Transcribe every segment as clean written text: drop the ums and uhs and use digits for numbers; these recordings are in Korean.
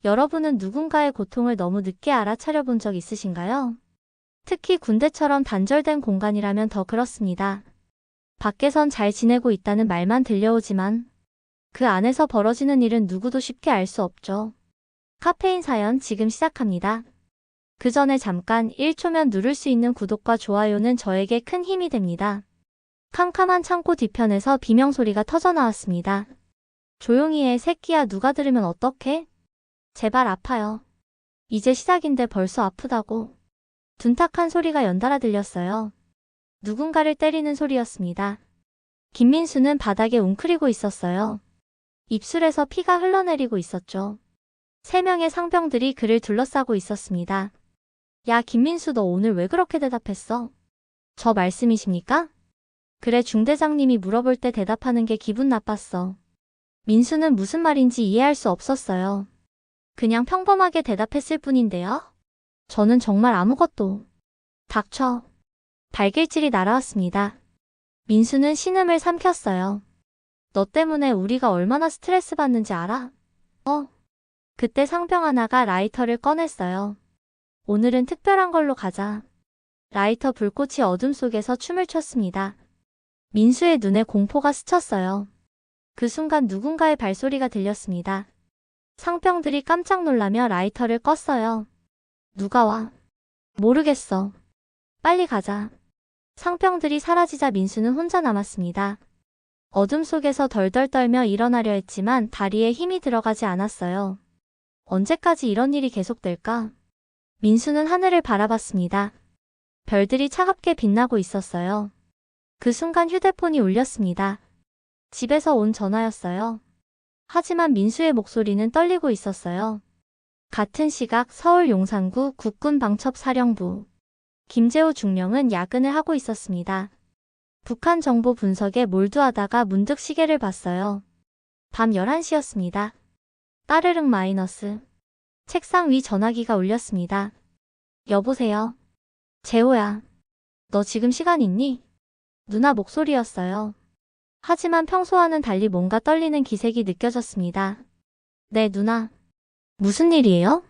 여러분은 누군가의 고통을 너무 늦게 알아차려 본 적 있으신가요? 특히 군대처럼 단절된 공간이라면 더 그렇습니다. 밖에선 잘 지내고 있다는 말만 들려오지만 그 안에서 벌어지는 일은 누구도 쉽게 알 수 없죠. 카페인 사연 지금 시작합니다. 그 전에 잠깐 1초면 누를 수 있는 구독과 좋아요는 저에게 큰 힘이 됩니다. 캄캄한 창고 뒤편에서 비명소리가 터져 나왔습니다. 조용히 해, 새끼야. 누가 들으면 어떡해? 제발, 아파요. 이제 시작인데 벌써 아프다고. 둔탁한 소리가 연달아 들렸어요. 누군가를 때리는 소리였습니다. 김민수는 바닥에 웅크리고 있었어요. 입술에서 피가 흘러내리고 있었죠. 3명의 상병들이 그를 둘러싸고 있었습니다. 야, 김민수, 너 오늘 왜 그렇게 대답했어? 저 말씀이십니까? 그래, 중대장님이 물어볼 때 대답하는 게 기분 나빴어. 민수는 무슨 말인지 이해할 수 없었어요. 그냥 평범하게 대답했을 뿐인데요. 저는 정말 아무것도. 닥쳐. 발길질이 날아왔습니다. 민수는 신음을 삼켰어요. 너 때문에 우리가 얼마나 스트레스 받는지 알아? 그때 상병 하나가 라이터를 꺼냈어요. 오늘은 특별한 걸로 가자. 라이터 불꽃이 어둠 속에서 춤을 췄습니다. 민수의 눈에 공포가 스쳤어요. 그 순간 누군가의 발소리가 들렸습니다. 상병들이 깜짝 놀라며 라이터를 껐어요. 누가 와? 모르겠어. 빨리 가자. 상병들이 사라지자 민수는 혼자 남았습니다. 어둠 속에서 덜덜 떨며 일어나려 했지만 다리에 힘이 들어가지 않았어요. 언제까지 이런 일이 계속될까? 민수는 하늘을 바라봤습니다. 별들이 차갑게 빛나고 있었어요. 그 순간 휴대폰이 울렸습니다. 집에서 온 전화였어요. 하지만 민수의 목소리는 떨리고 있었어요. 같은 시각 서울 용산구 국군방첩사령부. 김재호 중령은 야근을 하고 있었습니다. 북한 정보 분석에 몰두하다가 문득 시계를 봤어요. 밤 11시였습니다. 따르릉 마이너스. 책상 위 전화기가 울렸습니다. 여보세요. 재호야. 너 지금 시간 있니? 누나 목소리였어요. 하지만 평소와는 달리 뭔가 떨리는 기색이 느껴졌습니다. 네, 누나. 무슨 일이에요?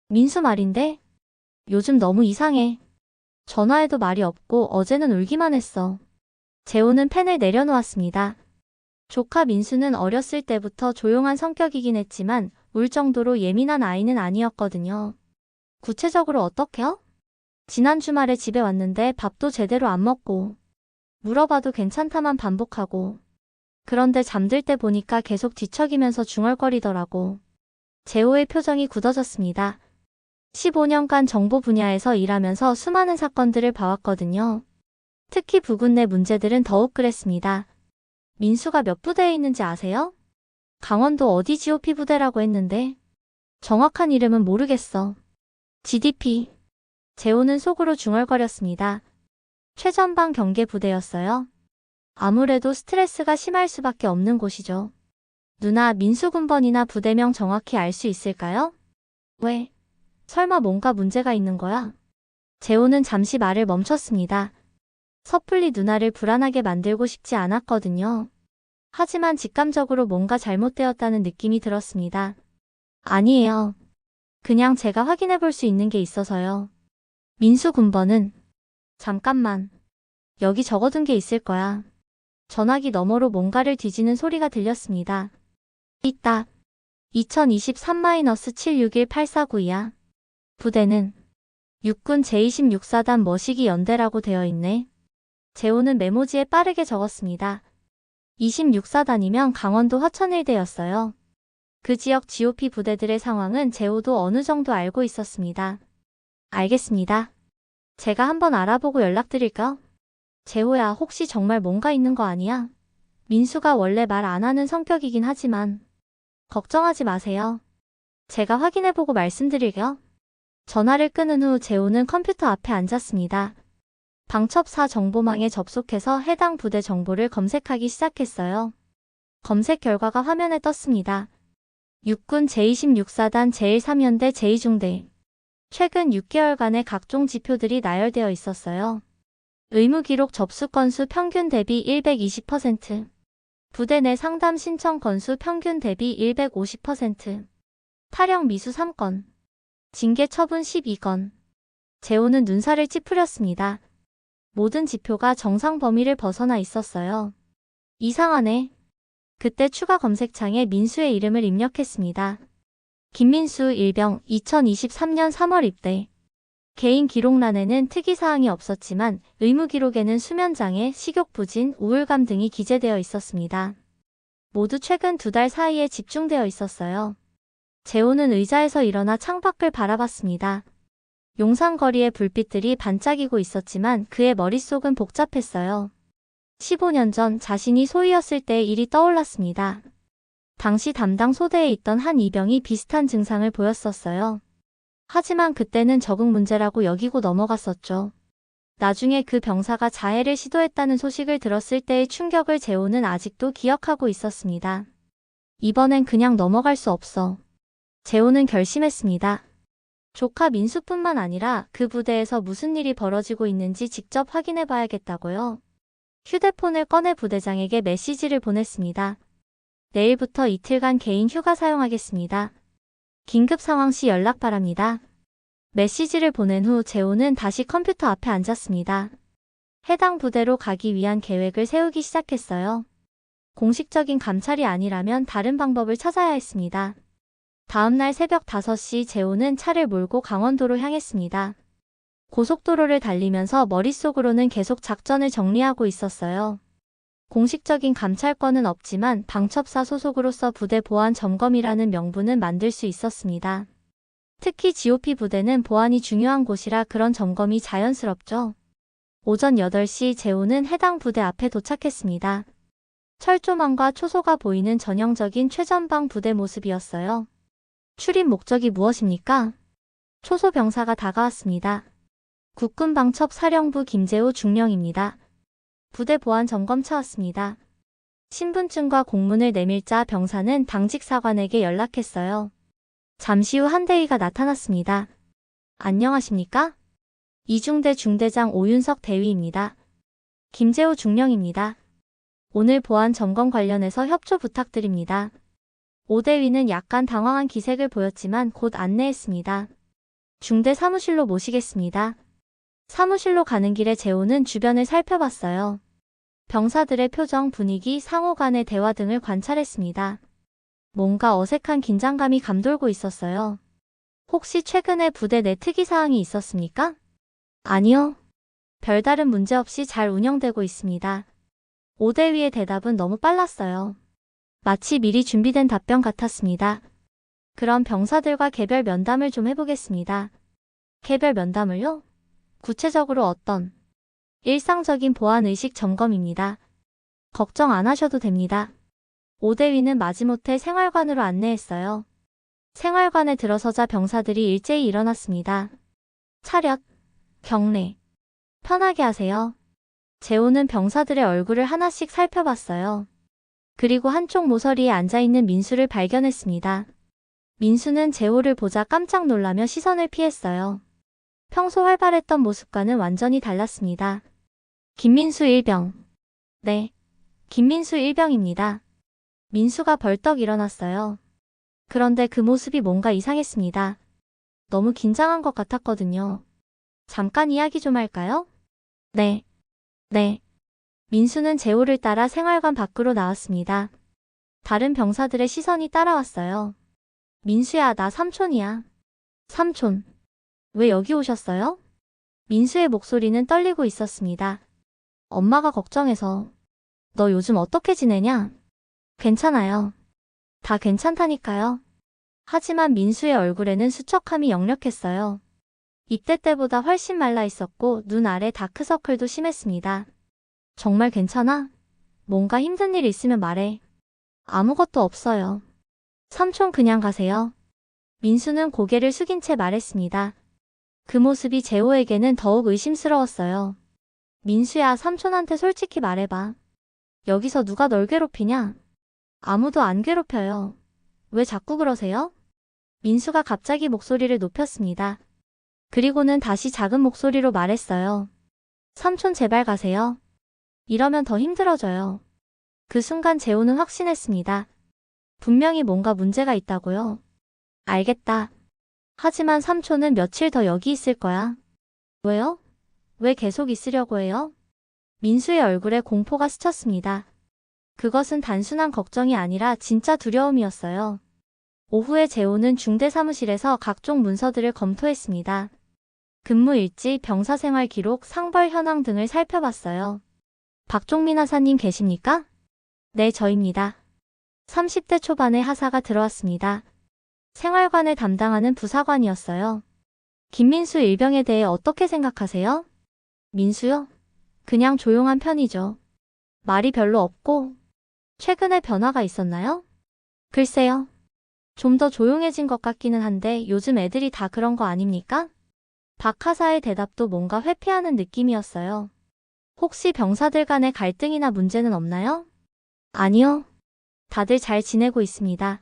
민수 말인데? 요즘 너무 이상해. 전화해도 말이 없고 어제는 울기만 했어. 재호는 펜을 내려놓았습니다. 조카 민수는 어렸을 때부터 조용한 성격이긴 했지만 울 정도로 예민한 아이는 아니었거든요. 구체적으로 어떻게요? 지난 주말에 집에 왔는데 밥도 제대로 안 먹고 물어봐도 괜찮다만 반복하고 그런데 잠들 때 보니까 계속 뒤척이면서 중얼거리더라고. 재호의 표정이 굳어졌습니다. 15년간 정보 분야에서 일하면서 수많은 사건들을 봐왔거든요. 특히 부군 내 문제들은 더욱 그랬습니다. 민수가 몇 부대에 있는지 아세요? 강원도 어디 GOP 부대라고 했는데 정확한 이름은 모르겠어. GDP. 재호는 속으로 중얼거렸습니다. 최전방 경계 부대였어요. 아무래도 스트레스가 심할 수밖에 없는 곳이죠. 누나, 민수 군번이나 부대명 정확히 알 수 있을까요? 왜? 설마 뭔가 문제가 있는 거야? 재호는 잠시 말을 멈췄습니다. 섣불리 누나를 불안하게 만들고 싶지 않았거든요. 하지만 직감적으로 뭔가 잘못되었다는 느낌이 들었습니다. 아니에요. 그냥 제가 확인해 볼 수 있는 게 있어서요. 민수 군번은? 잠깐만. 여기 적어둔 게 있을 거야. 전화기 너머로 뭔가를 뒤지는 소리가 들렸습니다. 있다. 2023-761-849이야. 부대는 육군 제26사단 머시기 연대라고 되어 있네. 재호는 메모지에 빠르게 적었습니다. 26사단이면 강원도 화천일대였어요. 그 지역 GOP 부대들의 상황은 재호도 어느 정도 알고 있었습니다. 알겠습니다. 제가 한번 알아보고 연락드릴까? 재호야, 혹시 정말 뭔가 있는 거 아니야? 민수가 원래 말 안 하는 성격이긴 하지만 걱정하지 마세요. 제가 확인해보고 말씀드릴게요. 전화를 끊은 후 재호는 컴퓨터 앞에 앉았습니다. 방첩사 정보망에 접속해서 해당 부대 정보를 검색하기 시작했어요. 검색 결과가 화면에 떴습니다. 육군 제26사단 제13연대 제2중대. 최근 6개월간의 각종 지표들이 나열되어 있었어요. 의무기록 접수 건수 평균 대비 120%. 부대 내 상담 신청 건수 평균 대비 150%. 타령 미수 3건, 징계 처분 12건. 재호는 눈살을 찌푸렸습니다. 모든 지표가 정상 범위를 벗어나 있었어요. 이상하네. 그때 추가 검색창에 민수의 이름을 입력했습니다. 김민수 일병 2023년 3월 입대. 개인 기록란에는 특이사항이 없었지만 의무기록에는 수면장애, 식욕부진, 우울감 등이 기재되어 있었습니다. 모두 최근 2달 사이에 집중되어 있었어요. 재호는 의자에서 일어나 창밖을 바라봤습니다. 용산거리의 불빛들이 반짝이고 있었지만 그의 머릿속은 복잡했어요. 15년 전 자신이 소위였을 때의 일이 떠올랐습니다. 당시 담당 소대에 있던 한 이병이 비슷한 증상을 보였었어요. 하지만 그때는 적응 문제라고 여기고 넘어갔었죠. 나중에 그 병사가 자해를 시도했다는 소식을 들었을 때의 충격을 재호는 아직도 기억하고 있었습니다. 이번엔 그냥 넘어갈 수 없어. 재호는 결심했습니다. 조카 민수뿐만 아니라 그 부대에서 무슨 일이 벌어지고 있는지 직접 확인해 봐야겠다고요. 휴대폰을 꺼내 부대장에게 메시지를 보냈습니다. 내일부터 이틀간 개인 휴가 사용하겠습니다. 긴급 상황 시 연락 바랍니다. 메시지를 보낸 후 재호는 다시 컴퓨터 앞에 앉았습니다. 해당 부대로 가기 위한 계획을 세우기 시작했어요. 공식적인 감찰이 아니라면 다른 방법을 찾아야 했습니다. 다음날 새벽 5시 재호는 차를 몰고 강원도로 향했습니다. 고속도로를 달리면서 머릿속으로는 계속 작전을 정리하고 있었어요. 공식적인 감찰권은 없지만 방첩사 소속으로서 부대 보안 점검이라는 명분은 만들 수 있었습니다. 특히 GOP 부대는 보안이 중요한 곳이라 그런 점검이 자연스럽죠. 오전 8시 재호는 해당 부대 앞에 도착했습니다. 철조망과 초소가 보이는 전형적인 최전방 부대 모습이었어요. 출입 목적이 무엇입니까? 초소 병사가 다가왔습니다. 국군방첩사령부 김재호 중령입니다. 부대 보안 점검차 왔습니다. 신분증과 공문을 내밀자 병사는 당직 사관에게 연락했어요. 잠시 후 한 대위가 나타났습니다. 안녕하십니까? 이중대 중대장 오윤석 대위입니다. 김재호 중령입니다. 오늘 보안 점검 관련해서 협조 부탁드립니다. 오대위는 약간 당황한 기색을 보였지만 곧 안내했습니다. 중대 사무실로 모시겠습니다. 사무실로 가는 길에 재호는 주변을 살펴봤어요. 병사들의 표정, 분위기, 상호 간의 대화 등을 관찰했습니다. 뭔가 어색한 긴장감이 감돌고 있었어요. 혹시 최근에 부대 내 특이사항이 있었습니까? 아니요. 별다른 문제 없이 잘 운영되고 있습니다. 오대위의 대답은 너무 빨랐어요. 마치 미리 준비된 답변 같았습니다. 그럼 병사들과 개별 면담을 좀 해보겠습니다. 개별 면담을요? 구체적으로 어떤? 일상적인 보안의식 점검입니다. 걱정 안 하셔도 됩니다. 오대위는 마지못해 생활관으로 안내했어요. 생활관에 들어서자 병사들이 일제히 일어났습니다. 차렷, 경례. 편하게 하세요. 재호는 병사들의 얼굴을 하나씩 살펴봤어요. 그리고 한쪽 모서리에 앉아있는 민수를 발견했습니다. 민수는 재호를 보자 깜짝 놀라며 시선을 피했어요. 평소 활발했던 모습과는 완전히 달랐습니다. 김민수 일병. 네, 김민수 일병입니다. 민수가 벌떡 일어났어요. 그런데 그 모습이 뭔가 이상했습니다. 너무 긴장한 것 같았거든요. 잠깐 이야기 좀 할까요? 네. 민수는 재호를 따라 생활관 밖으로 나왔습니다. 다른 병사들의 시선이 따라왔어요. 민수야, 나 삼촌이야. 삼촌. 왜 여기 오셨어요? 민수의 목소리는 떨리고 있었습니다. 엄마가 걱정해서. 너 요즘 어떻게 지내냐? 괜찮아요. 다 괜찮다니까요. 하지만 민수의 얼굴에는 수척함이 역력했어요. 입대 때보다 훨씬 말라 있었고 눈 아래 다크서클도 심했습니다. 정말 괜찮아? 뭔가 힘든 일 있으면 말해. 아무것도 없어요. 삼촌 그냥 가세요. 민수는 고개를 숙인 채 말했습니다. 그 모습이 재호에게는 더욱 의심스러웠어요. 민수야, 삼촌한테 솔직히 말해봐. 여기서 누가 널 괴롭히냐? 아무도 안 괴롭혀요. 왜 자꾸 그러세요? 민수가 갑자기 목소리를 높였습니다. 그리고는 다시 작은 목소리로 말했어요. 삼촌 제발 가세요. 이러면 더 힘들어져요. 그 순간 재호는 확신했습니다. 분명히 뭔가 문제가 있다고요. 알겠다. 하지만 삼촌은 며칠 더 여기 있을 거야. 왜요? 왜 계속 있으려고 해요? 민수의 얼굴에 공포가 스쳤습니다. 그것은 단순한 걱정이 아니라 진짜 두려움이었어요. 오후에 재호는 중대 사무실에서 각종 문서들을 검토했습니다. 근무 일지, 병사 생활 기록, 상벌 현황 등을 살펴봤어요. 박종민 하사님 계십니까? 네, 저입니다. 30대 초반의 하사가 들어왔습니다. 생활관을 담당하는 부사관이었어요. 김민수 일병에 대해 어떻게 생각하세요? 민수요? 그냥 조용한 편이죠. 말이 별로 없고. 최근에 변화가 있었나요? 글쎄요. 좀 더 조용해진 것 같기는 한데 요즘 애들이 다 그런 거 아닙니까? 박 하사의 대답도 뭔가 회피하는 느낌이었어요. 혹시 병사들 간의 갈등이나 문제는 없나요? 아니요. 다들 잘 지내고 있습니다.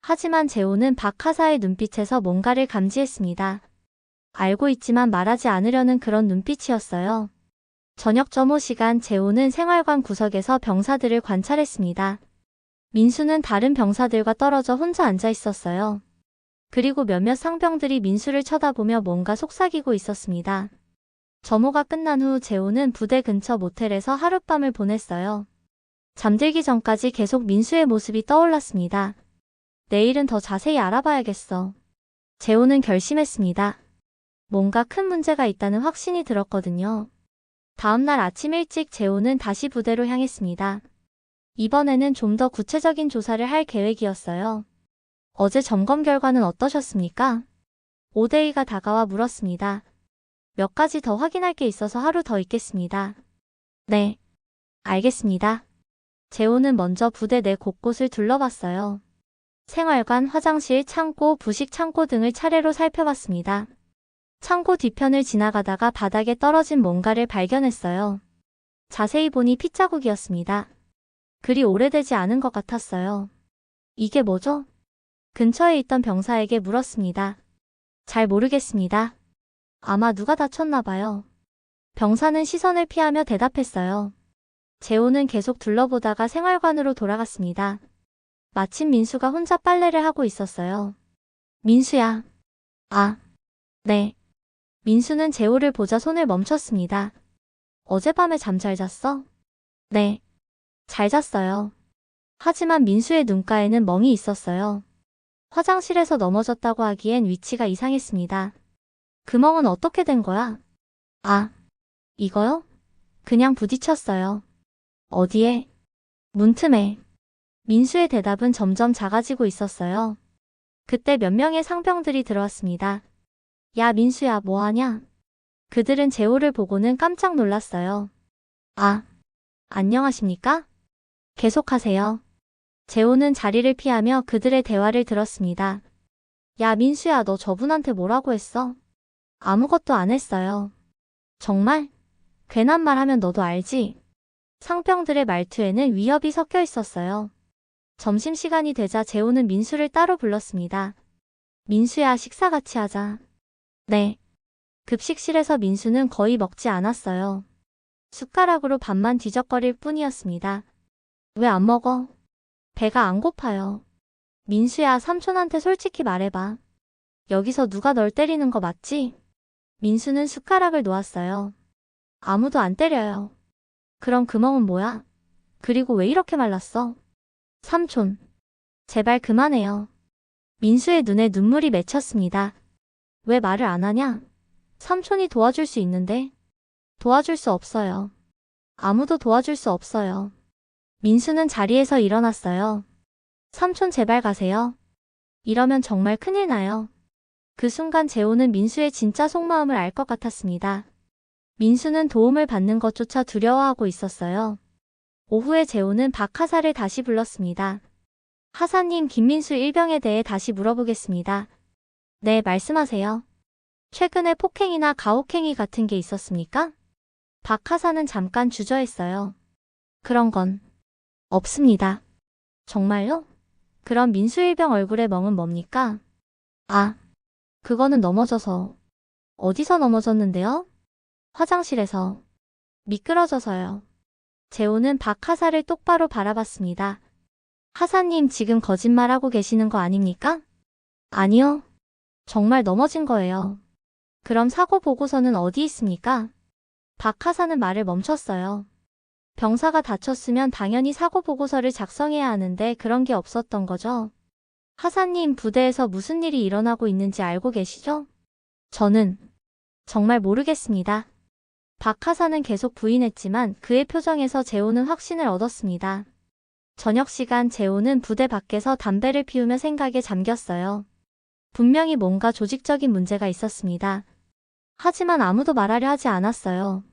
하지만 재호는 박 하사의 눈빛에서 뭔가를 감지했습니다. 알고 있지만 말하지 않으려는 그런 눈빛이었어요. 저녁 점호 시간 재호는 생활관 구석에서 병사들을 관찰했습니다. 민수는 다른 병사들과 떨어져 혼자 앉아 있었어요. 그리고 몇몇 상병들이 민수를 쳐다보며 뭔가 속삭이고 있었습니다. 점호가 끝난 후 재호는 부대 근처 모텔에서 하룻밤을 보냈어요. 잠들기 전까지 계속 민수의 모습이 떠올랐습니다. 내일은 더 자세히 알아봐야겠어. 재호는 결심했습니다. 뭔가 큰 문제가 있다는 확신이 들었거든요. 다음날 아침 일찍 재호는 다시 부대로 향했습니다. 이번에는 좀 더 구체적인 조사를 할 계획이었어요. 어제 점검 결과는 어떠셨습니까? 오대이가 다가와 물었습니다. 몇 가지 더 확인할 게 있어서 하루 더 있겠습니다. 네, 알겠습니다. 재호는 먼저 부대 내 곳곳을 둘러봤어요. 생활관, 화장실, 창고, 부식 창고 등을 차례로 살펴봤습니다. 창고 뒤편을 지나가다가 바닥에 떨어진 뭔가를 발견했어요. 자세히 보니 핏자국이었습니다. 그리 오래되지 않은 것 같았어요. 이게 뭐죠? 근처에 있던 병사에게 물었습니다. 잘 모르겠습니다. 아마 누가 다쳤나 봐요. 병사는 시선을 피하며 대답했어요. 재호는 계속 둘러보다가 생활관으로 돌아갔습니다. 마침 민수가 혼자 빨래를 하고 있었어요. 민수야. 아, 네. 민수는 재호를 보자 손을 멈췄습니다. 어젯밤에 잠 잘 잤어? 네. 잘 잤어요. 하지만 민수의 눈가에는 멍이 있었어요. 화장실에서 넘어졌다고 하기엔 위치가 이상했습니다. 그 멍은 어떻게 된 거야? 아, 이거요? 그냥 부딪혔어요. 어디에? 문틈에. 민수의 대답은 점점 작아지고 있었어요. 그때 몇 명의 상병들이 들어왔습니다. 야, 민수야, 뭐하냐? 그들은 재호를 보고는 깜짝 놀랐어요. 아, 안녕하십니까? 계속하세요. 재호는 자리를 피하며 그들의 대화를 들었습니다. 야, 민수야, 너 저분한테 뭐라고 했어? 아무것도 안 했어요. 정말? 괜한 말 하면 너도 알지? 상병들의 말투에는 위협이 섞여 있었어요. 점심시간이 되자 재호는 민수를 따로 불렀습니다. 민수야, 식사 같이 하자. 네. 급식실에서 민수는 거의 먹지 않았어요. 숟가락으로 밥만 뒤적거릴 뿐이었습니다. 왜 안 먹어? 배가 안 고파요. 민수야, 삼촌한테 솔직히 말해봐. 여기서 누가 널 때리는 거 맞지? 민수는 숟가락을 놓았어요. 아무도 안 때려요. 그럼 그 멍은 뭐야? 그리고 왜 이렇게 말랐어? 삼촌. 제발 그만해요. 민수의 눈에 눈물이 맺혔습니다. 왜 말을 안 하냐? 삼촌이 도와줄 수 있는데. 도와줄 수 없어요. 아무도 도와줄 수 없어요. 민수는 자리에서 일어났어요. 삼촌 제발 가세요. 이러면 정말 큰일 나요. 그 순간 재호는 민수의 진짜 속마음을 알 것 같았습니다. 민수는 도움을 받는 것조차 두려워하고 있었어요. 오후에 재호는 박 하사를 다시 불렀습니다. 하사님, 김민수 일병에 대해 다시 물어보겠습니다. 네, 말씀하세요. 최근에 폭행이나 가혹행위 같은 게 있었습니까? 박 하사는 잠깐 주저했어요. 그런 건 없습니다. 정말요? 그럼 민수 일병 얼굴의 멍은 뭡니까? 아, 그거는 넘어져서. 어디서 넘어졌는데요? 화장실에서. 미끄러져서요. 재호는 박 하사를 똑바로 바라봤습니다. 하사님, 지금 거짓말하고 계시는 거 아닙니까? 아니요. 정말 넘어진 거예요. 그럼 사고 보고서는 어디 있습니까? 박 하사는 말을 멈췄어요. 병사가 다쳤으면 당연히 사고 보고서를 작성해야 하는데 그런 게 없었던 거죠. 하사님, 부대에서 무슨 일이 일어나고 있는지 알고 계시죠? 저는 정말 모르겠습니다. 박 하사는 계속 부인했지만 그의 표정에서 재호는 확신을 얻었습니다. 저녁 시간 재호는 부대 밖에서 담배를 피우며 생각에 잠겼어요. 분명히 뭔가 조직적인 문제가 있었습니다. 하지만 아무도 말하려 하지 않았어요.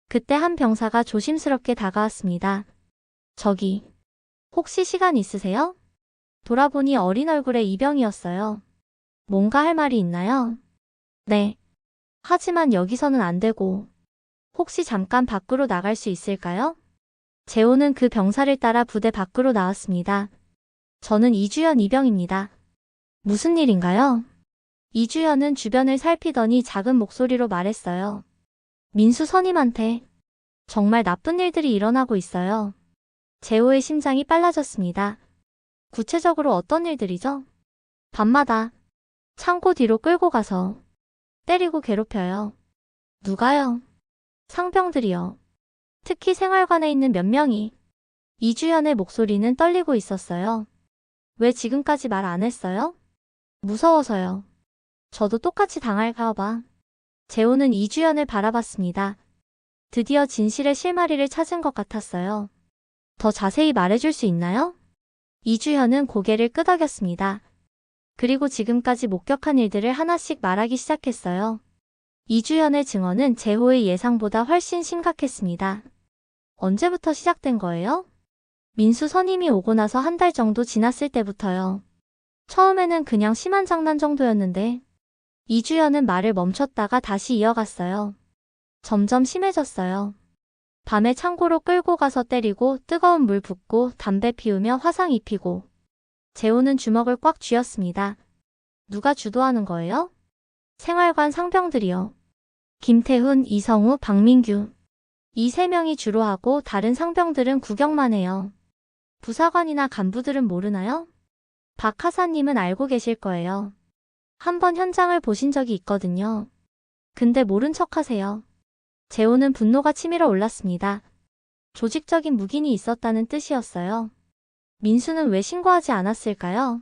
그때 한 병사가 조심스럽게 다가왔습니다. 저기, 혹시 시간 있으세요? 돌아보니 어린 얼굴의 이병이었어요. 뭔가 할 말이 있나요? 네. 하지만 여기서는 안 되고, 혹시 잠깐 밖으로 나갈 수 있을까요? 재호는 그 병사를 따라 부대 밖으로 나왔습니다. 저는 이주연 이병입니다. 무슨 일인가요? 이주연은 주변을 살피더니 작은 목소리로 말했어요. 민수 선임한테 정말 나쁜 일들이 일어나고 있어요. 재호의 심장이 빨라졌습니다. 구체적으로 어떤 일들이죠? 밤마다 창고 뒤로 끌고 가서 때리고 괴롭혀요. 누가요? 상병들이요. 특히 생활관에 있는 몇 명이. 이주연의 목소리는 떨리고 있었어요. 왜 지금까지 말 안 했어요? 무서워서요. 저도 똑같이 당할까 봐. 재호는 이주연을 바라봤습니다. 드디어 진실의 실마리를 찾은 것 같았어요. 더 자세히 말해줄 수 있나요? 이주연은 고개를 끄덕였습니다. 그리고 지금까지 목격한 일들을 하나씩 말하기 시작했어요. 이주연의 증언은 재호의 예상보다 훨씬 심각했습니다. 언제부터 시작된 거예요? 민수 선임이 오고 나서 한 달 정도 지났을 때부터요. 처음에는 그냥 심한 장난 정도였는데 이주연은 말을 멈췄다가 다시 이어갔어요. 점점 심해졌어요. 밤에 창고로 끌고 가서 때리고 뜨거운 물 붓고 담배 피우며 화상 입히고. 재호는 주먹을 꽉 쥐었습니다. 누가 주도하는 거예요? 생활관 상병들이요. 김태훈, 이성우, 박민규. 이 세 명이 주로 하고 다른 상병들은 구경만 해요. 부사관이나 간부들은 모르나요? 박 하사님은 알고 계실 거예요. 한번 현장을 보신 적이 있거든요. 근데 모른 척 하세요. 재호는 분노가 치밀어 올랐습니다. 조직적인 묵인이 있었다는 뜻이었어요. 민수는 왜 신고하지 않았을까요?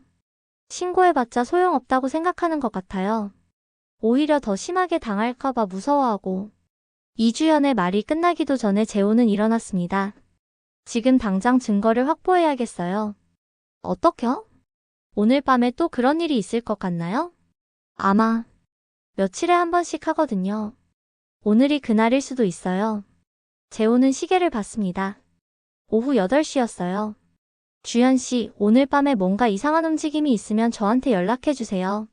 신고해봤자 소용없다고 생각하는 것 같아요. 오히려 더 심하게 당할까봐 무서워하고. 이주연의 말이 끝나기도 전에 재호는 일어났습니다. 지금 당장 증거를 확보해야겠어요. 어떻게요? 오늘 밤에 또 그런 일이 있을 것 같나요? 아마 며칠에 한 번씩 하거든요. 오늘이 그날일 수도 있어요. 재호는 시계를 봤습니다. 오후 8시였어요. 주연 씨, 오늘 밤에 뭔가 이상한 움직임이 있으면 저한테 연락해주세요.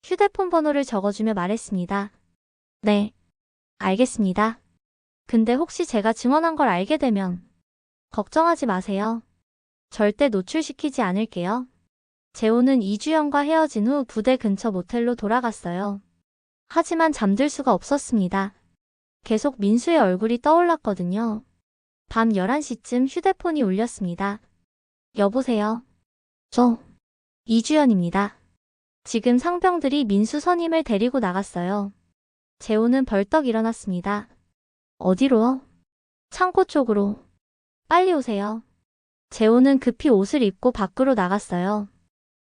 휴대폰 번호를 적어주며 말했습니다. 네, 알겠습니다. 근데 혹시 제가 증언한 걸 알게 되면 걱정하지 마세요. 절대 노출시키지 않을게요. 재호는 이주연과 헤어진 후 부대 근처 모텔로 돌아갔어요. 하지만 잠들 수가 없었습니다. 계속 민수의 얼굴이 떠올랐거든요. 밤 11시쯤 휴대폰이 울렸습니다. 여보세요. 저, 이주연입니다. 지금 상병들이 민수 선임을 데리고 나갔어요. 재호는 벌떡 일어났습니다. 어디로요? 창고 쪽으로. 빨리 오세요. 재호는 급히 옷을 입고 밖으로 나갔어요.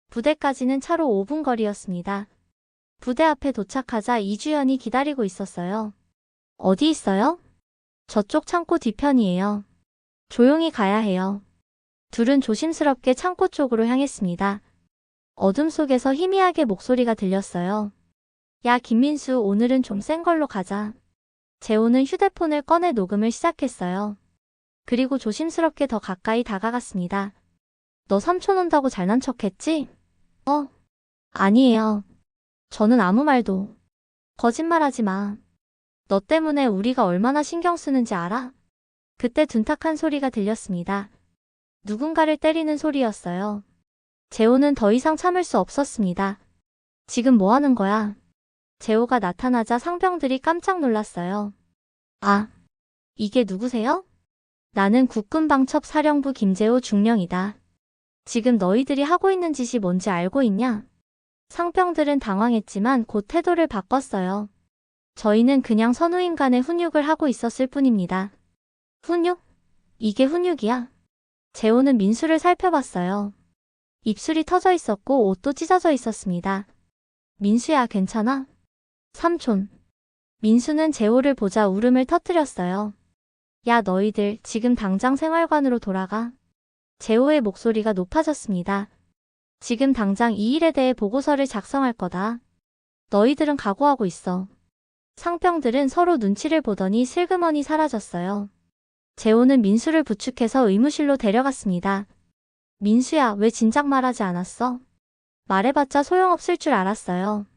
부대까지는 차로 5분 거리였습니다. 부대 앞에 도착하자 이주연이 기다리고 있었어요. 어디 있어요? 저쪽 창고 뒤편이에요. 조용히 가야 해요. 둘은 조심스럽게 창고 쪽으로 향했습니다. 어둠 속에서 희미하게 목소리가 들렸어요. 야, 김민수, 오늘은 좀 센 걸로 가자. 재호는 휴대폰을 꺼내 녹음을 시작했어요. 그리고 조심스럽게 더 가까이 다가갔습니다. 너 삼촌 온다고 잘난 척했지? 아니에요. 저는 아무 말도. 거짓말하지 마. 너 때문에 우리가 얼마나 신경 쓰는지 알아? 그때 둔탁한 소리가 들렸습니다. 누군가를 때리는 소리였어요. 재호는 더 이상 참을 수 없었습니다. 지금 뭐 하는 거야? 재호가 나타나자 상병들이 깜짝 놀랐어요. 아, 이게 누구세요? 나는 국군방첩사령부 김재호 중령이다. 지금 너희들이 하고 있는 짓이 뭔지 알고 있냐? 상병들은 당황했지만 곧 태도를 바꿨어요. 저희는 그냥 선우임 간의 훈육을 하고 있었을 뿐입니다. 훈육? 이게 훈육이야? 재호는 민수를 살펴봤어요. 입술이 터져 있었고 옷도 찢어져 있었습니다. 민수야, 괜찮아? 삼촌. 민수는 재호를 보자 울음을 터뜨렸어요. 야, 너희들 지금 당장 생활관으로 돌아가. 재호의 목소리가 높아졌습니다. 지금 당장 이 일에 대해 보고서를 작성할 거다. 너희들은 각오하고 있어. 상병들은 서로 눈치를 보더니 슬그머니 사라졌어요. 재호는 민수를 부축해서 의무실로 데려갔습니다. 민수야, 왜 진작 말하지 않았어? 말해봤자 소용없을 줄 알았어요.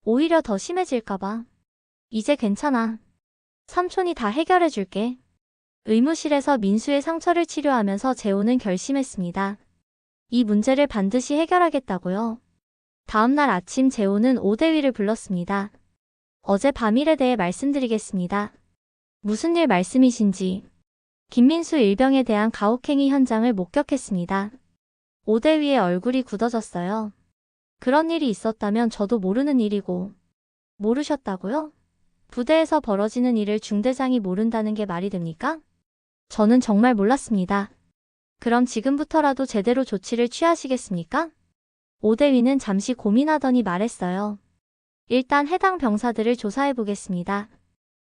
오히려 더 심해질까봐. 이제 괜찮아. 삼촌이 다 해결해줄게. 의무실에서 민수의 상처를 치료하면서 재호는 결심했습니다. 이 문제를 반드시 해결하겠다고요. 다음날 아침 재호는 오대위를 불렀습니다. 어제 밤일에 대해 말씀드리겠습니다. 무슨 일 말씀이신지. 김민수 일병에 대한 가혹행위 현장을 목격했습니다. 오대위의 얼굴이 굳어졌어요. 그런 일이 있었다면 저도 모르는 일이고. 모르셨다고요? 부대에서 벌어지는 일을 중대장이 모른다는 게 말이 됩니까? 저는 정말 몰랐습니다. 그럼 지금부터라도 제대로 조치를 취하시겠습니까? 오대위는 잠시 고민하더니 말했어요. 일단 해당 병사들을 조사해보겠습니다.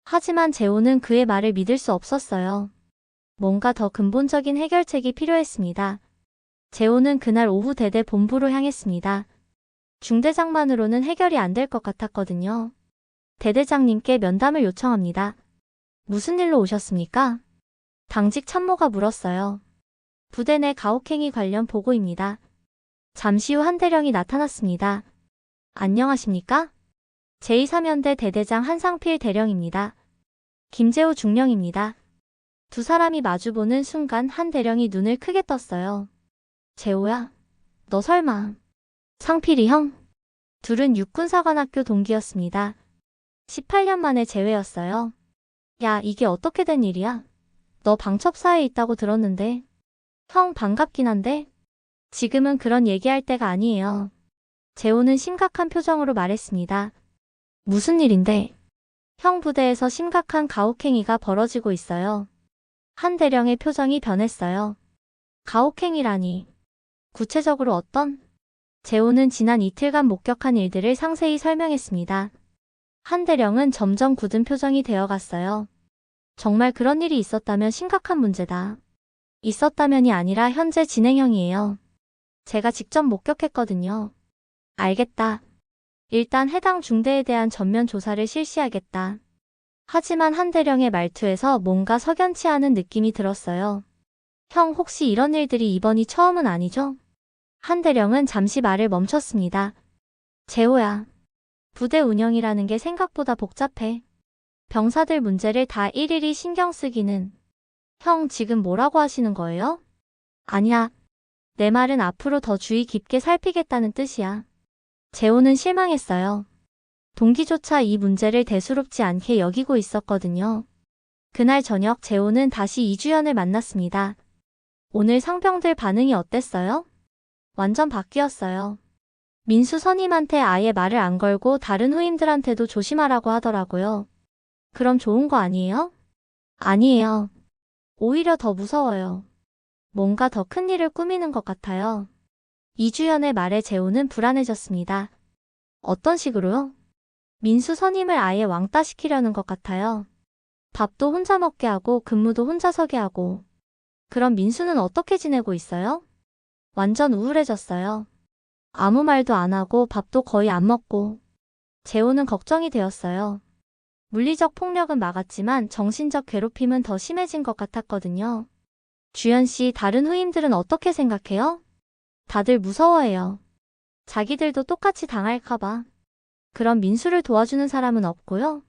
하지만 재호는 그의 말을 믿을 수 없었어요. 뭔가 더 근본적인 해결책이 필요했습니다. 재호는 그날 오후 대대 본부로 향했습니다. 중대장만으로는 해결이 안 될 것 같았거든요. 대대장님께 면담을 요청합니다. 무슨 일로 오셨습니까? 당직 참모가 물었어요. 부대 내 가혹행위 관련 보고입니다. 잠시 후 한 대령이 나타났습니다. 안녕하십니까? 제2사면대 대대장 한상필 대령입니다. 김재호 중령입니다. 두 사람이 마주보는 순간 한 대령이 눈을 크게 떴어요. 재호야, 너 설마. 상필이 형? 둘은 육군사관학교 동기였습니다. 18년 만에 재회였어요. 야, 이게 어떻게 된 일이야? 너 방첩사에 있다고 들었는데. 형 반갑긴 한데. 지금은 그런 얘기할 때가 아니에요. 재호는 심각한 표정으로 말했습니다. 무슨 일인데? 형 부대에서 심각한 가혹행위가 벌어지고 있어요. 한 대령의 표정이 변했어요. 가혹행위라니. 구체적으로 어떤? 재호는 지난 이틀간 목격한 일들을 상세히 설명했습니다. 한 대령은 점점 굳은 표정이 되어갔어요. 정말 그런 일이 있었다면 심각한 문제다. 있었다면이 아니라 현재 진행형이에요. 제가 직접 목격했거든요. 알겠다. 일단 해당 중대에 대한 전면 조사를 실시하겠다. 하지만 한 대령의 말투에서 뭔가 석연치 않은 느낌이 들었어요. 형, 혹시 이런 일들이 이번이 처음은 아니죠? 한 대령은 잠시 말을 멈췄습니다. 재호야. 부대 운영이라는 게 생각보다 복잡해. 병사들 문제를 다 일일이 신경 쓰기는. 형, 지금 뭐라고 하시는 거예요? 아니야. 내 말은 앞으로 더 주의 깊게 살피겠다는 뜻이야. 재호는 실망했어요. 동기조차 이 문제를 대수롭지 않게 여기고 있었거든요. 그날 저녁 재호는 다시 이주연을 만났습니다. 오늘 상병들 반응이 어땠어요? 완전 바뀌었어요. 민수 선임한테 아예 말을 안 걸고 다른 후임들한테도 조심하라고 하더라고요. 그럼 좋은 거 아니에요? 아니에요. 오히려 더 무서워요. 뭔가 더 큰 일을 꾸미는 것 같아요. 이주연의 말에 재호는 불안해졌습니다. 어떤 식으로요? 민수 선임을 아예 왕따시키려는 것 같아요. 밥도 혼자 먹게 하고 근무도 혼자 서게 하고. 그럼 민수는 어떻게 지내고 있어요? 완전 우울해졌어요. 아무 말도 안 하고 밥도 거의 안 먹고. 재호는 걱정이 되었어요. 물리적 폭력은 막았지만 정신적 괴롭힘은 더 심해진 것 같았거든요. 주연 씨, 다른 후임들은 어떻게 생각해요? 다들 무서워해요. 자기들도 똑같이 당할까봐. 그럼 민수를 도와주는 사람은 없고요?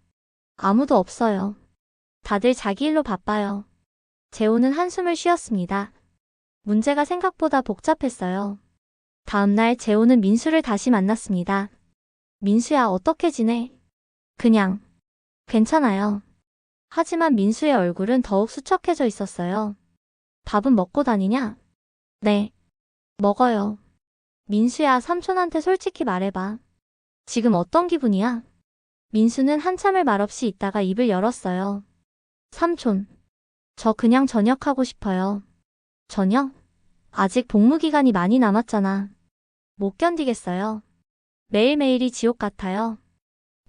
아무도 없어요. 다들 자기 일로 바빠요. 재호는 한숨을 쉬었습니다. 문제가 생각보다 복잡했어요. 다음날 재호는 민수를 다시 만났습니다. 민수야, 어떻게 지내? 그냥. 괜찮아요. 하지만 민수의 얼굴은 더욱 수척해져 있었어요. 밥은 먹고 다니냐? 네. 먹어요. 민수야, 삼촌한테 솔직히 말해봐. 지금 어떤 기분이야? 민수는 한참을 말없이 있다가 입을 열었어요. 삼촌, 저 그냥 전역하고 싶어요. 전역? 아직 복무 기간이 많이 남았잖아. 못 견디겠어요. 매일매일이 지옥 같아요.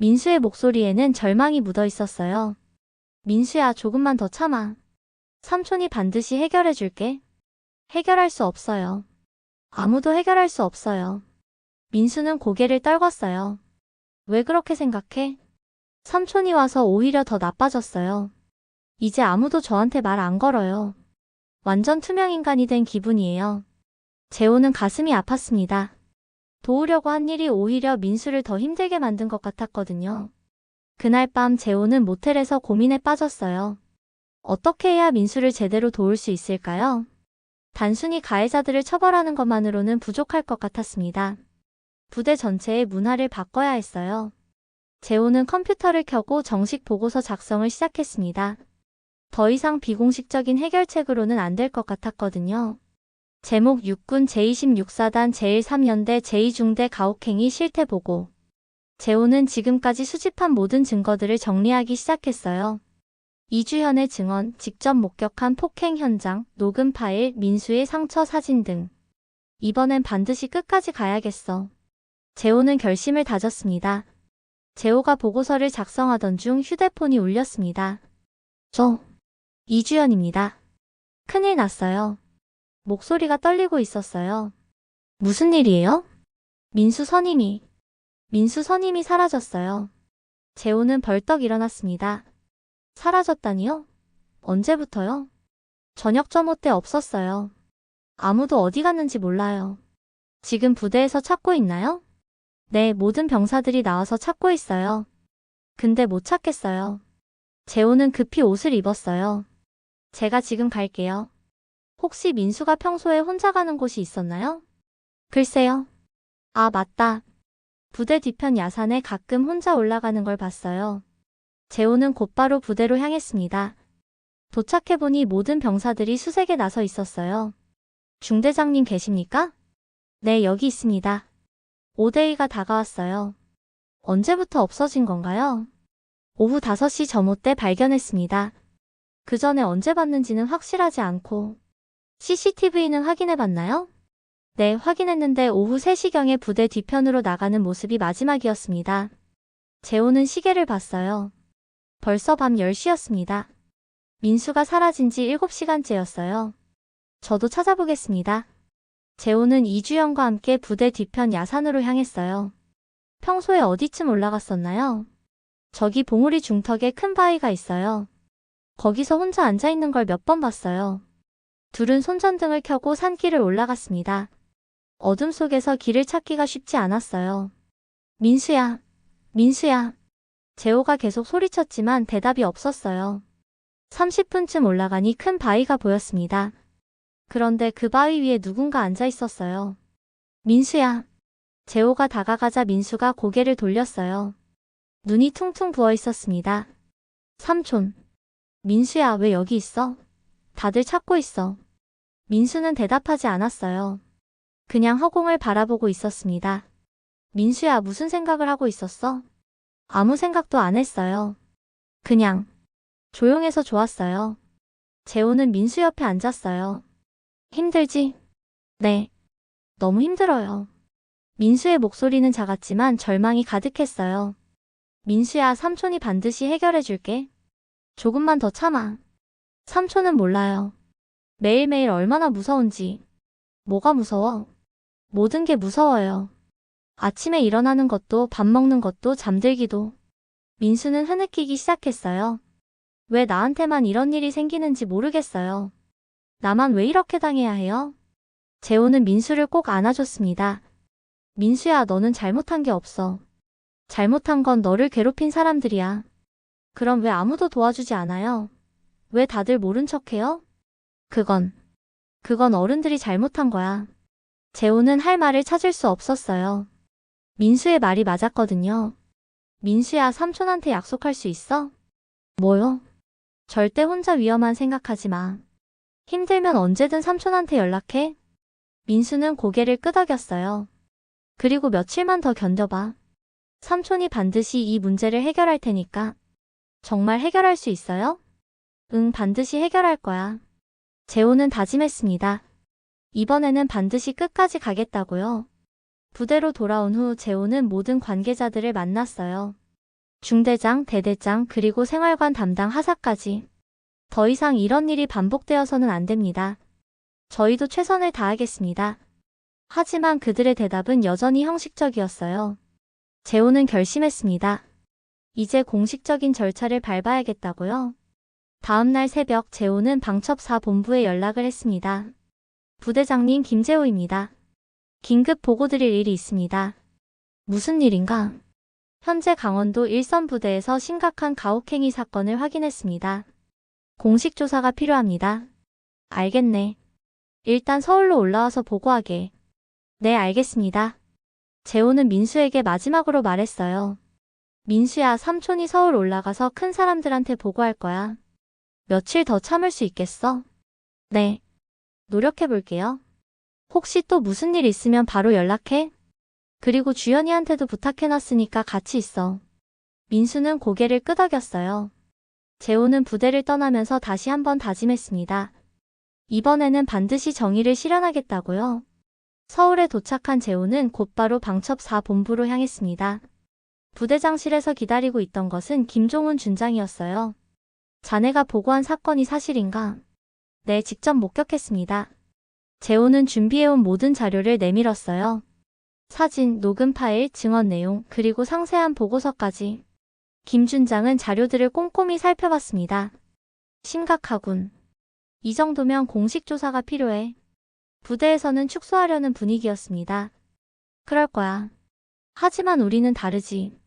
민수의 목소리에는 절망이 묻어 있었어요. 민수야, 조금만 더 참아. 삼촌이 반드시 해결해 줄게. 해결할 수 없어요. 아무도 해결할 수 없어요. 민수는 고개를 떨궜어요. 왜 그렇게 생각해? 삼촌이 와서 오히려 더 나빠졌어요. 이제 아무도 저한테 말 안 걸어요. 완전 투명인간이 된 기분이에요. 재호는 가슴이 아팠습니다. 도우려고 한 일이 오히려 민수를 더 힘들게 만든 것 같았거든요. 그날 밤 재호는 모텔에서 고민에 빠졌어요. 어떻게 해야 민수를 제대로 도울 수 있을까요? 단순히 가해자들을 처벌하는 것만으로는 부족할 것 같았습니다. 부대 전체의 문화를 바꿔야 했어요. 재호는 컴퓨터를 켜고 정식 보고서 작성을 시작했습니다. 더 이상 비공식적인 해결책으로는 안 될 것 같았거든요. 제목 육군 제26사단 제13연대 제2중대 가혹행위 실태보고. 재호는 지금까지 수집한 모든 증거들을 정리하기 시작했어요. 이주현의 증언, 직접 목격한 폭행 현장, 녹음 파일, 민수의 상처 사진 등. 이번엔 반드시 끝까지 가야겠어. 재호는 결심을 다졌습니다. 재호가 보고서를 작성하던 중 휴대폰이 울렸습니다. 이주연입니다. 큰일 났어요. 목소리가 떨리고 있었어요. 무슨 일이에요? 민수 선임이 사라졌어요. 재호는 벌떡 일어났습니다. 사라졌다니요? 언제부터요? 저녁 점호 때 없었어요. 아무도 어디 갔는지 몰라요. 지금 부대에서 찾고 있나요? 네, 모든 병사들이 나와서 찾고 있어요. 근데 못 찾겠어요. 재호는 급히 옷을 입었어요. 제가 지금 갈게요. 혹시 민수가 평소에 혼자 가는 곳이 있었나요? 글쎄요. 아, 맞다. 부대 뒤편 야산에 가끔 혼자 올라가는 걸 봤어요. 재호는 곧바로 부대로 향했습니다. 도착해보니 모든 병사들이 수색에 나서 있었어요. 중대장님 계십니까? 네, 여기 있습니다. 오데이가 다가왔어요. 언제부터 없어진 건가요? 오후 5시 점호 때 발견했습니다. 그 전에 언제 봤는지는 확실하지 않고. CCTV는 확인해봤나요? 네, 확인했는데 오후 3시경에 부대 뒤편으로 나가는 모습이 마지막이었습니다. 재호는 시계를 봤어요. 벌써 밤 10시였습니다. 민수가 사라진 지 7시간째였어요. 저도 찾아보겠습니다. 재호는 이주연과 함께 부대 뒤편 야산으로 향했어요. 평소에 어디쯤 올라갔었나요? 저기 봉우리 중턱에 큰 바위가 있어요. 거기서 혼자 앉아있는 걸 몇 번 봤어요. 둘은 손전등을 켜고 산길을 올라갔습니다. 어둠 속에서 길을 찾기가 쉽지 않았어요. 민수야, 민수야. 재호가 계속 소리쳤지만 대답이 없었어요. 30분쯤 올라가니 큰 바위가 보였습니다. 그런데 그 바위 위에 누군가 앉아 있었어요. 민수야. 재호가 다가가자 민수가 고개를 돌렸어요. 눈이 퉁퉁 부어 있었습니다. 삼촌. 민수야, 왜 여기 있어? 다들 찾고 있어. 민수는 대답하지 않았어요. 그냥 허공을 바라보고 있었습니다. 민수야, 무슨 생각을 하고 있었어? 아무 생각도 안 했어요. 그냥 조용해서 좋았어요. 재호는 민수 옆에 앉았어요. 힘들지? 네. 너무 힘들어요. 민수의 목소리는 작았지만 절망이 가득했어요. 민수야, 삼촌이 반드시 해결해 줄게. 조금만 더 참아. 삼촌은 몰라요. 매일매일 얼마나 무서운지. 뭐가 무서워? 모든 게 무서워요. 아침에 일어나는 것도 밥 먹는 것도 잠들기도. 민수는 흐느끼기 시작했어요. 왜 나한테만 이런 일이 생기는지 모르겠어요. 나만 왜 이렇게 당해야 해요? 재호는 민수를 꼭 안아줬습니다. 민수야, 너는 잘못한 게 없어. 잘못한 건 너를 괴롭힌 사람들이야. 그럼 왜 아무도 도와주지 않아요? 왜 다들 모른 척해요? 그건 어른들이 잘못한 거야. 재호는 할 말을 찾을 수 없었어요. 민수의 말이 맞았거든요. 민수야, 삼촌한테 약속할 수 있어? 뭐요? 절대 혼자 위험한 생각하지 마. 힘들면 언제든 삼촌한테 연락해. 민수는 고개를 끄덕였어요. 그리고 며칠만 더 견뎌봐. 삼촌이 반드시 이 문제를 해결할 테니까. 정말 해결할 수 있어요? 응, 반드시 해결할 거야. 재호는 다짐했습니다. 이번에는 반드시 끝까지 가겠다고요. 부대로 돌아온 후 재호는 모든 관계자들을 만났어요. 중대장, 대대장, 그리고 생활관 담당 하사까지. 더 이상 이런 일이 반복되어서는 안 됩니다. 저희도 최선을 다하겠습니다. 하지만 그들의 대답은 여전히 형식적이었어요. 재호는 결심했습니다. 이제 공식적인 절차를 밟아야겠다고요. 다음날 새벽 재호는 방첩사 본부에 연락을 했습니다. 부대장님 김재호입니다. 긴급 보고드릴 일이 있습니다. 무슨 일인가? 현재 강원도 일선부대에서 심각한 가혹행위 사건을 확인했습니다. 공식 조사가 필요합니다. 알겠네. 일단 서울로 올라와서 보고하게. 네, 알겠습니다. 재호는 민수에게 마지막으로 말했어요. 민수야, 삼촌이 서울 올라가서 큰 사람들한테 보고할 거야. 며칠 더 참을 수 있겠어? 네. 노력해볼게요. 혹시 또 무슨 일 있으면 바로 연락해. 그리고 주연이한테도 부탁해놨으니까 같이 있어. 민수는 고개를 끄덕였어요. 재호는 부대를 떠나면서 다시 한번 다짐했습니다. 이번에는 반드시 정의를 실현하겠다고요. 서울에 도착한 재호는 곧바로 방첩사 본부로 향했습니다. 부대장실에서 기다리고 있던 것은 김종훈 준장이었어요. 자네가 보고한 사건이 사실인가? 네, 직접 목격했습니다. 재호는 준비해온 모든 자료를 내밀었어요. 사진, 녹음 파일, 증언 내용, 그리고 상세한 보고서까지. 김 준장은 자료들을 꼼꼼히 살펴봤습니다. 심각하군. 이 정도면 공식 조사가 필요해. 부대에서는 축소하려는 분위기였습니다. 그럴 거야. 하지만 우리는 다르지.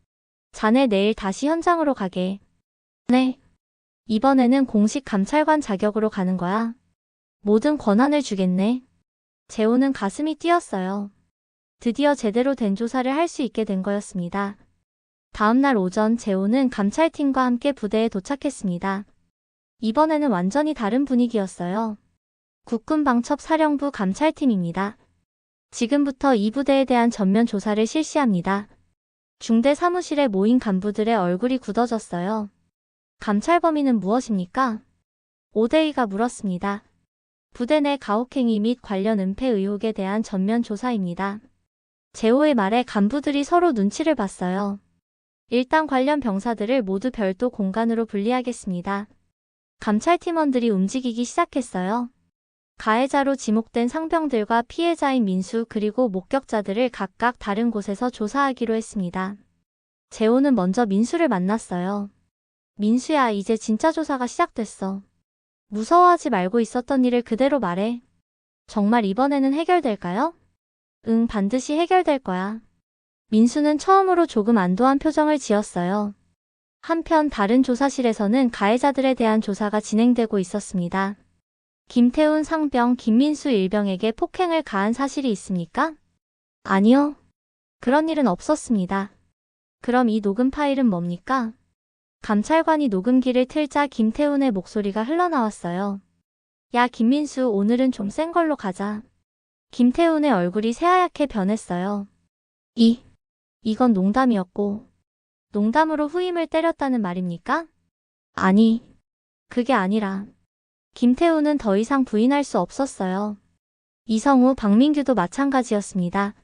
자네 내일 다시 현장으로 가게. 네. 이번에는 공식 감찰관 자격으로 가는 거야. 모든 권한을 주겠네. 재호는 가슴이 뛰었어요. 드디어 제대로 된 조사를 할 수 있게 된 거였습니다. 다음날 오전 재호는 감찰팀과 함께 부대에 도착했습니다. 이번에는 완전히 다른 분위기였어요. 국군방첩사령부 감찰팀입니다. 지금부터 이 부대에 대한 전면 조사를 실시합니다. 중대 사무실에 모인 간부들의 얼굴이 굳어졌어요. 감찰 범위는 무엇입니까? 오대희가 물었습니다. 부대 내 가혹행위 및 관련 은폐 의혹에 대한 전면 조사입니다. 재호의 말에 간부들이 서로 눈치를 봤어요. 일단 관련 병사들을 모두 별도 공간으로 분리하겠습니다. 감찰팀원들이 움직이기 시작했어요. 가해자로 지목된 상병들과 피해자인 민수 그리고 목격자들을 각각 다른 곳에서 조사하기로 했습니다. 재호는 먼저 민수를 만났어요. 민수야, 이제 진짜 조사가 시작됐어. 무서워하지 말고 있었던 일을 그대로 말해. 정말 이번에는 해결될까요? 응, 반드시 해결될 거야. 민수는 처음으로 조금 안도한 표정을 지었어요. 한편 다른 조사실에서는 가해자들에 대한 조사가 진행되고 있었습니다. 김태훈 상병, 김민수 일병에게 폭행을 가한 사실이 있습니까? 아니요. 그런 일은 없었습니다. 그럼 이 녹음 파일은 뭡니까? 감찰관이 녹음기를 틀자 김태훈의 목소리가 흘러나왔어요. 야, 김민수, 오늘은 좀 센 걸로 가자. 김태훈의 얼굴이 새하얗게 변했어요. 이건 농담이었고. 농담으로 후임을 때렸다는 말입니까? 아니, 그게 아니라. 김태훈은 더 이상 부인할 수 없었어요. 이성우, 박민규도 마찬가지였습니다.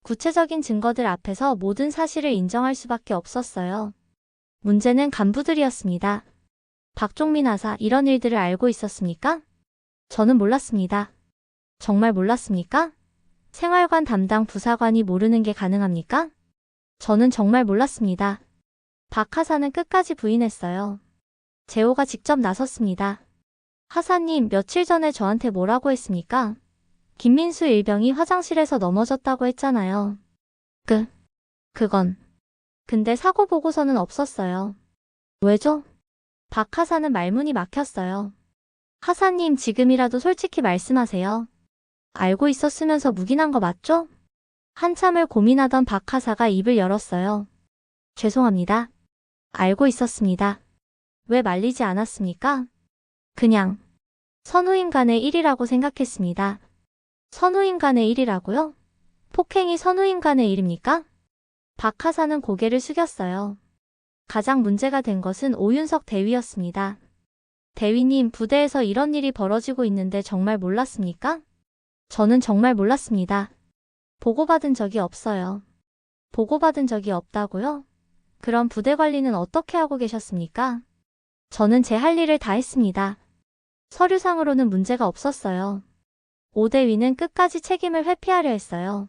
구체적인 증거들 앞에서 모든 사실을 인정할 수밖에 없었어요. 문제는 간부들이었습니다. 박종민 하사, 이런 일들을 알고 있었습니까? 저는 몰랐습니다. 정말 몰랐습니까? 생활관 담당 부사관이 모르는 게 가능합니까? 저는 정말 몰랐습니다. 박 하사는 끝까지 부인했어요. 재호가 직접 나섰습니다. 하사님, 며칠 전에 저한테 뭐라고 했습니까? 김민수 일병이 화장실에서 넘어졌다고 했잖아요. 그건. 근데 사고 보고서는 없었어요. 왜죠? 박 하사는 말문이 막혔어요. 하사님, 지금이라도 솔직히 말씀하세요. 알고 있었으면서 묵인한 거 맞죠? 한참을 고민하던 박 하사가 입을 열었어요. 죄송합니다. 알고 있었습니다. 왜 말리지 않았습니까? 그냥 선후임 간의 일이라고 생각했습니다. 선후임 간의 일이라고요? 폭행이 선후인간의 일입니까? 박 하사는 고개를 숙였어요. 가장 문제가 된 것은 오윤석 대위였습니다. 대위님, 부대에서 이런 일이 벌어지고 있는데 정말 몰랐습니까? 저는 정말 몰랐습니다. 보고받은 적이 없어요. 보고받은 적이 없다고요? 그럼 부대 관리는 어떻게 하고 계셨습니까? 저는 제 할 일을 다 했습니다. 서류상으로는 문제가 없었어요. 오대위는 끝까지 책임을 회피하려 했어요.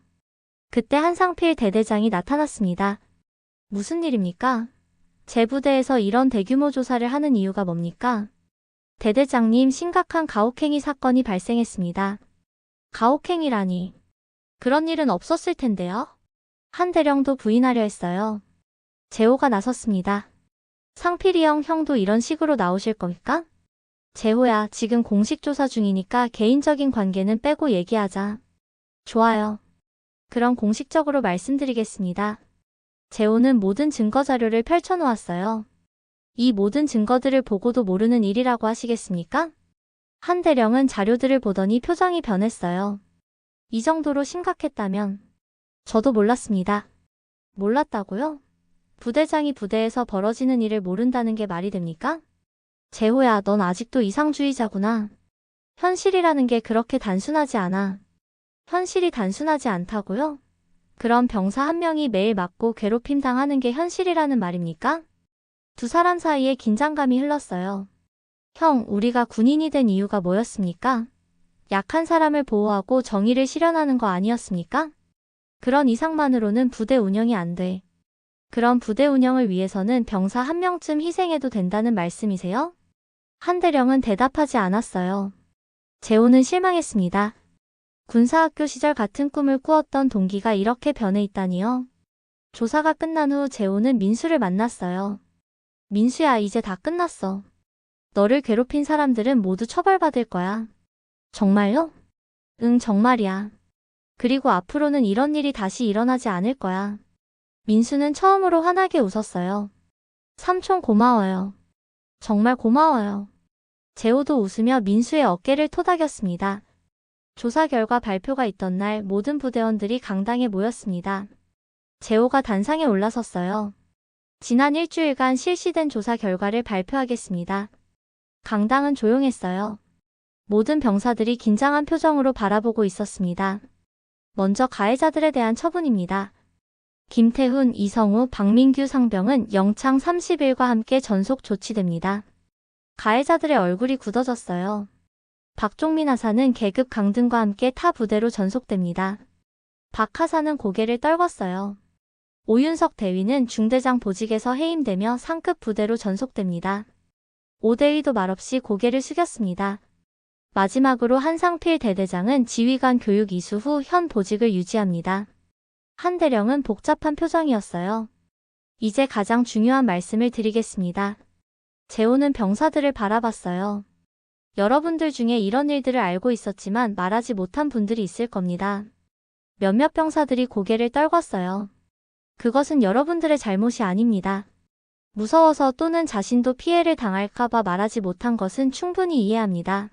그때 한상필 대대장이 나타났습니다. 무슨 일입니까? 제 부대에서 이런 대규모 조사를 하는 이유가 뭡니까? 대대장님, 심각한 가혹행위 사건이 발생했습니다. 가혹행위라니. 그런 일은 없었을 텐데요. 한 대령도 부인하려 했어요. 재호가 나섰습니다. 상필이 형도 이런 식으로 나오실 겁니까? 재호야, 지금 공식 조사 중이니까 개인적인 관계는 빼고 얘기하자. 좋아요. 그럼 공식적으로 말씀드리겠습니다. 재호는 모든 증거 자료를 펼쳐놓았어요. 이 모든 증거들을 보고도 모르는 일이라고 하시겠습니까? 한 대령은 자료들을 보더니 표정이 변했어요. 이 정도로 심각했다면 저도 몰랐습니다. 몰랐다고요? 부대장이 부대에서 벌어지는 일을 모른다는 게 말이 됩니까? 재호야, 넌 아직도 이상주의자구나. 현실이라는 게 그렇게 단순하지 않아. 현실이 단순하지 않다고요? 그럼 병사 한 명이 매일 맞고 괴롭힘 당하는 게 현실이라는 말입니까? 두 사람 사이에 긴장감이 흘렀어요. 형, 우리가 군인이 된 이유가 뭐였습니까? 약한 사람을 보호하고 정의를 실현하는 거 아니었습니까? 그런 이상만으로는 부대 운영이 안 돼. 그럼 부대 운영을 위해서는 병사 한 명쯤 희생해도 된다는 말씀이세요? 한 대령은 대답하지 않았어요. 재호는 실망했습니다. 군사학교 시절 같은 꿈을 꾸었던 동기가 이렇게 변해 있다니요. 조사가 끝난 후 재호는 민수를 만났어요. 민수야, 이제 다 끝났어. 너를 괴롭힌 사람들은 모두 처벌받을 거야. 정말요? 응, 정말이야. 그리고 앞으로는 이런 일이 다시 일어나지 않을 거야. 민수는 처음으로 환하게 웃었어요. 삼촌 고마워요. 정말 고마워요. 재호도 웃으며 민수의 어깨를 토닥였습니다. 조사 결과 발표가 있던 날 모든 부대원들이 강당에 모였습니다. 재호가 단상에 올라섰어요. 지난 일주일간 실시된 조사 결과를 발표하겠습니다. 강당은 조용했어요. 모든 병사들이 긴장한 표정으로 바라보고 있었습니다. 먼저 가해자들에 대한 처분입니다. 김태훈, 이성우, 박민규 상병은 영창 30일과 함께 전속 조치됩니다. 가해자들의 얼굴이 굳어졌어요. 박종민 하사는 계급 강등과 함께 타 부대로 전속됩니다. 박 하사는 고개를 떨궜어요. 오윤석 대위는 중대장 보직에서 해임되며 상급 부대로 전속됩니다. 오대위도 말없이 고개를 숙였습니다. 마지막으로 한상필 대대장은 지휘관 교육 이수 후 현 보직을 유지합니다. 한 대령은 복잡한 표정이었어요. 이제 가장 중요한 말씀을 드리겠습니다. 재호는 병사들을 바라봤어요. 여러분들 중에 이런 일들을 알고 있었지만 말하지 못한 분들이 있을 겁니다. 몇몇 병사들이 고개를 떨궜어요. 그것은 여러분들의 잘못이 아닙니다. 무서워서 또는 자신도 피해를 당할까봐 말하지 못한 것은 충분히 이해합니다.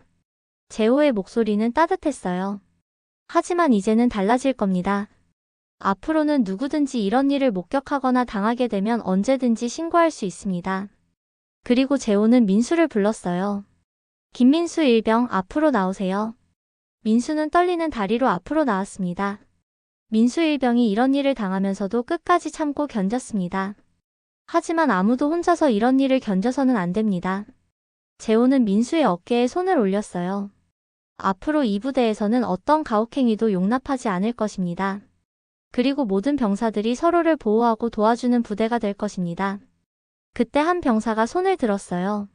재호의 목소리는 따뜻했어요. 하지만 이제는 달라질 겁니다. 앞으로는 누구든지 이런 일을 목격하거나 당하게 되면 언제든지 신고할 수 있습니다. 그리고 재호는 민수를 불렀어요. 김민수 일병, 앞으로 나오세요. 민수는 떨리는 다리로 앞으로 나왔습니다. 민수 일병이 이런 일을 당하면서도 끝까지 참고 견뎠습니다. 하지만 아무도 혼자서 이런 일을 견뎌서는 안 됩니다. 재호는 민수의 어깨에 손을 올렸어요. 앞으로 이 부대에서는 어떤 가혹행위도 용납하지 않을 것입니다. 그리고 모든 병사들이 서로를 보호하고 도와주는 부대가 될 것입니다. 그때 한 병사가 손을 들었어요.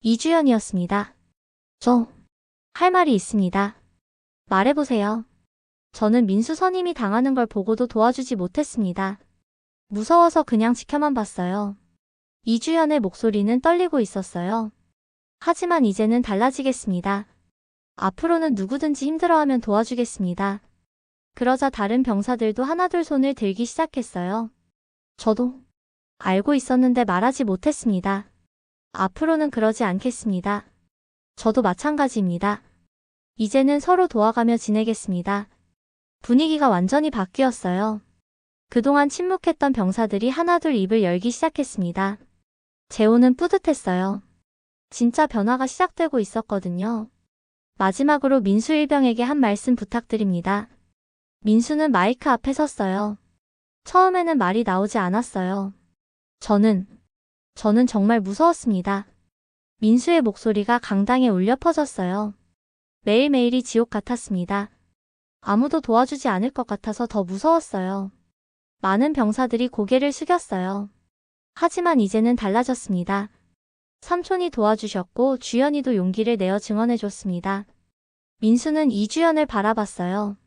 이주연이었습니다. 저, 할 말이 있습니다. 말해보세요. 저는 민수 선임이 당하는 걸 보고도 도와주지 못했습니다. 무서워서 그냥 지켜만 봤어요. 이주연의 목소리는 떨리고 있었어요. 하지만 이제는 달라지겠습니다. 앞으로는 누구든지 힘들어하면 도와주겠습니다. 그러자 다른 병사들도 하나둘 손을 들기 시작했어요. 저도 알고 있었는데 말하지 못했습니다. 앞으로는 그러지 않겠습니다. 저도 마찬가지입니다. 이제는 서로 도와가며 지내겠습니다. 분위기가 완전히 바뀌었어요. 그동안 침묵했던 병사들이 하나둘 입을 열기 시작했습니다. 재호는 뿌듯했어요. 진짜 변화가 시작되고 있었거든요. 마지막으로 민수 일병에게 한 말씀 부탁드립니다. 민수는 마이크 앞에 섰어요. 처음에는 말이 나오지 않았어요. 저는 정말 무서웠습니다. 민수의 목소리가 강당에 울려 퍼졌어요. 매일매일이 지옥 같았습니다. 아무도 도와주지 않을 것 같아서 더 무서웠어요. 많은 병사들이 고개를 숙였어요. 하지만 이제는 달라졌습니다. 삼촌이 도와주셨고 주연이도 용기를 내어 증언해줬습니다. 민수는 이주연을 바라봤어요.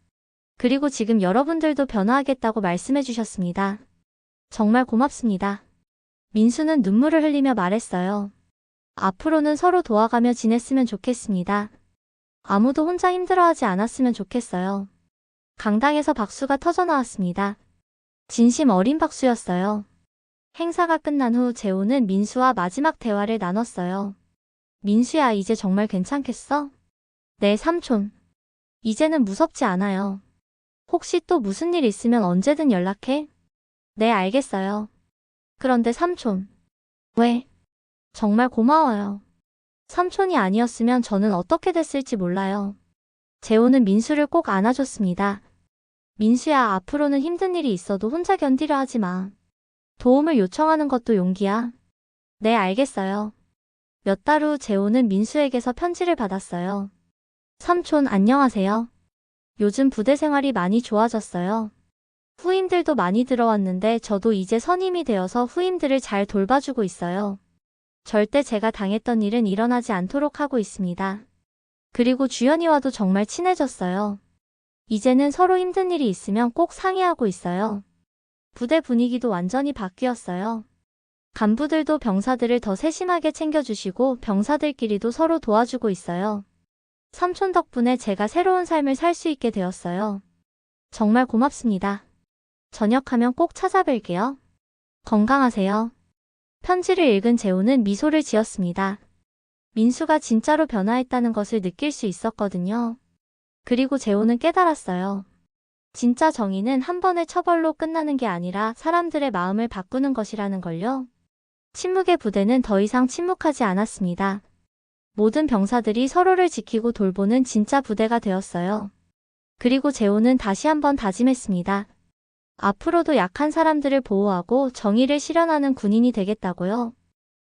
그리고 지금 여러분들도 변화하겠다고 말씀해주셨습니다. 정말 고맙습니다. 민수는 눈물을 흘리며 말했어요. 앞으로는 서로 도와가며 지냈으면 좋겠습니다. 아무도 혼자 힘들어하지 않았으면 좋겠어요. 강당에서 박수가 터져나왔습니다. 진심 어린 박수였어요. 행사가 끝난 후 재호는 민수와 마지막 대화를 나눴어요. 민수야, 이제 정말 괜찮겠어? 네, 삼촌. 이제는 무섭지 않아요. 혹시 또 무슨 일 있으면 언제든 연락해. 네, 알겠어요. 그런데 삼촌. 왜? 정말 고마워요. 삼촌이 아니었으면 저는 어떻게 됐을지 몰라요. 재호는 민수를 꼭 안아줬습니다. 민수야, 앞으로는 힘든 일이 있어도 혼자 견디려 하지 마. 도움을 요청하는 것도 용기야. 네, 알겠어요. 몇 달 후 재호는 민수에게서 편지를 받았어요. 삼촌, 안녕하세요. 요즘 부대 생활이 많이 좋아졌어요. 후임들도 많이 들어왔는데 저도 이제 선임이 되어서 후임들을 잘 돌봐주고 있어요. 절대 제가 당했던 일은 일어나지 않도록 하고 있습니다. 그리고 주연이와도 정말 친해졌어요. 이제는 서로 힘든 일이 있으면 꼭 상의하고 있어요. 부대 분위기도 완전히 바뀌었어요. 간부들도 병사들을 더 세심하게 챙겨주시고 병사들끼리도 서로 도와주고 있어요. 삼촌 덕분에 제가 새로운 삶을 살 수 있게 되었어요. 정말 고맙습니다. 저녁하면 꼭 찾아뵐게요. 건강하세요. 편지를 읽은 재호는 미소를 지었습니다. 민수가 진짜로 변화했다는 것을 느낄 수 있었거든요. 그리고 재호는 깨달았어요. 진짜 정의는 한 번의 처벌로 끝나는 게 아니라 사람들의 마음을 바꾸는 것이라는 걸요. 침묵의 부대는 더 이상 침묵하지 않았습니다. 모든 병사들이 서로를 지키고 돌보는 진짜 부대가 되었어요. 그리고 재호는 다시 한번 다짐했습니다. 앞으로도 약한 사람들을 보호하고 정의를 실현하는 군인이 되겠다고요.